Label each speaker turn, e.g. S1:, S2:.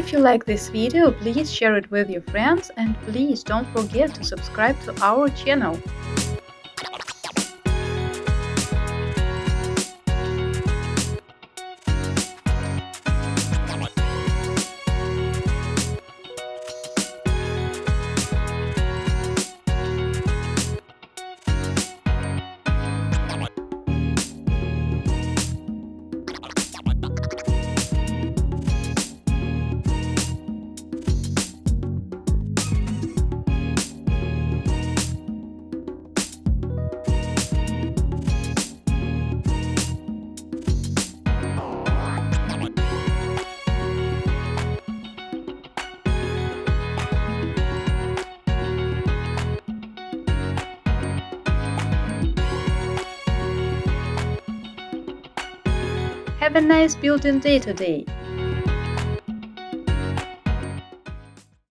S1: If you like this video, please share it with your friends and please don't forget to subscribe to our channel. Have a nice building day today.